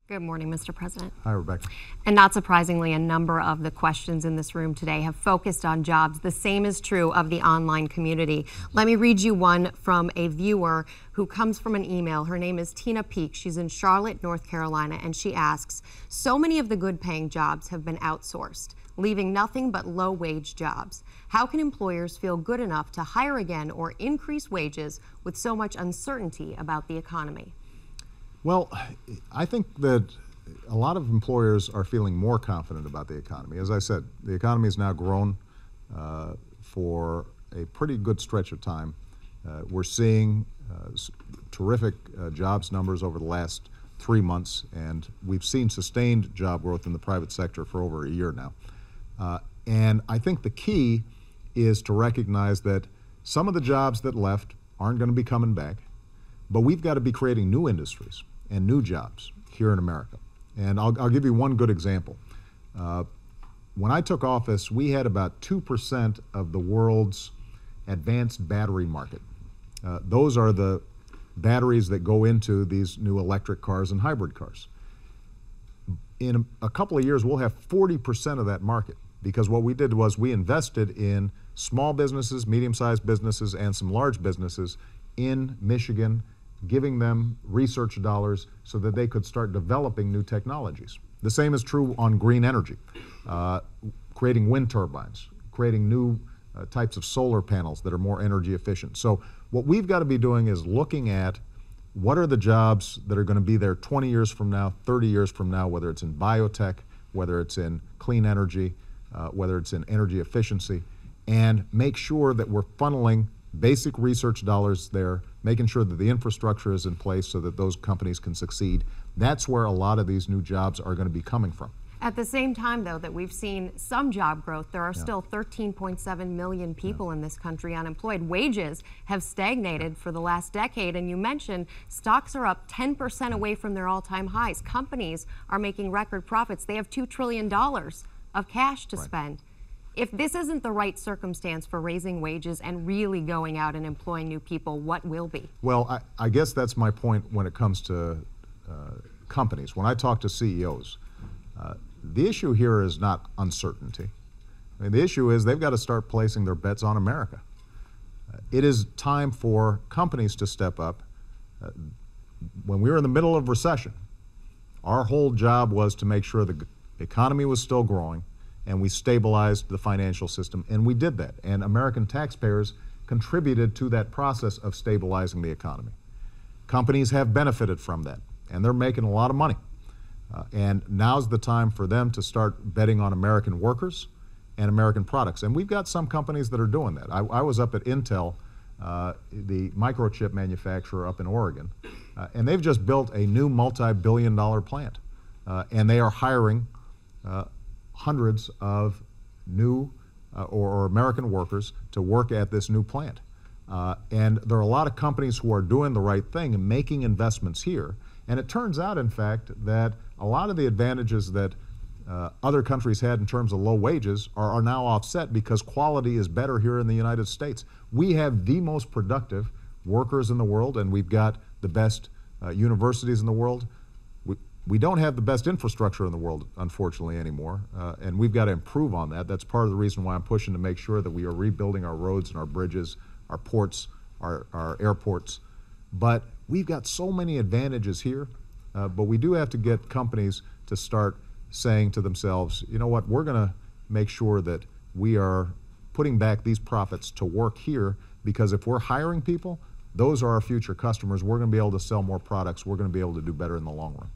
Good morning, Mr. President. Hi, Rebecca. And not surprisingly, a number of the questions in this room today have focused on jobs. The same is true of the online community. Let me read you one from a viewer who comes from an email. Her name is Tina Peak. She's in Charlotte, North Carolina, and she asks, so many of the good-paying jobs have been outsourced, leaving nothing but low-wage jobs. How can employers feel good enough to hire again or increase wages with so much uncertainty about the economy? Well, I think that a lot of employers are feeling more confident about the economy. As I said, the economy has now grown for a pretty good stretch of time. We're seeing terrific jobs numbers over the last 3 months, and we've seen sustained job growth in the private sector for over a year now. And I think the key is to recognize that some of the jobs that left aren't going to be coming back, but we've got to be creating new industries and new jobs here in America. And I'll give you one good example. When I took office, we had about 2% of the world's advanced battery market. Those are the batteries that go into these new electric cars and hybrid cars. In a couple of years, we'll have 40% of that market, because what we did was we invested in small businesses, medium-sized businesses, and some large businesses in Michigan, giving them research dollars so that they could start developing new technologies. The same is true on green energy, creating wind turbines, creating new types of solar panels that are more energy efficient. So what we've got to be doing is looking at what are the jobs that are going to be there 20 years from now, 30 years from now, whether it's in biotech, whether it's in clean energy, whether it's in energy efficiency, and make sure that we're funneling basic research dollars there, making sure that the infrastructure is in place so that those companies can succeed. That's where a lot of these new jobs are going to be coming from. At the same time, though, that we've seen some job growth, there are still 13.7 million people in this country unemployed. Wages have stagnated for the last decade, and you mentioned stocks are up 10% away from their all-time highs. Companies are making record profits. They have $2 trillion of cash to spend. If this isn't the right circumstance for raising wages and really going out and employing new people, what will be? Well, I guess that's my point when it comes to companies. When I talk to CEOs, the issue here is not uncertainty. I mean, the issue is they've got to start placing their bets on America. It is time for companies to step up. When we were in the middle of recession, our whole job was to make sure the economy was still growing, and we stabilized the financial system, and we did that. And American taxpayers contributed to that process of stabilizing the economy. Companies have benefited from that, and they're making a lot of money. And now's the time for them to start betting on American workers and American products. And we've got some companies that are doing that. I was up at Intel, the microchip manufacturer up in Oregon, and they've just built a new multi-billion-dollar plant. And they are hiring hundreds of new or American workers to work at this new plant. And there are a lot of companies who are doing the right thing and making investments here. And it turns out, in fact, that a lot of the advantages that other countries had in terms of low wages are now offset because quality is better here in the United States. We have the most productive workers in the world, and we've got the best universities in the world. We don't have the best infrastructure in the world, unfortunately, anymore, and we've got to improve on that. That's part of the reason why I'm pushing to make sure that we are rebuilding our roads and our bridges, our ports, our airports. But we've got so many advantages here, but we do have to get companies to start saying to themselves, you know what, we're going to make sure that we are putting back these profits to work here, because if we're hiring people, those are our future customers. We're going to be able to sell more products. We're going to be able to do better in the long run.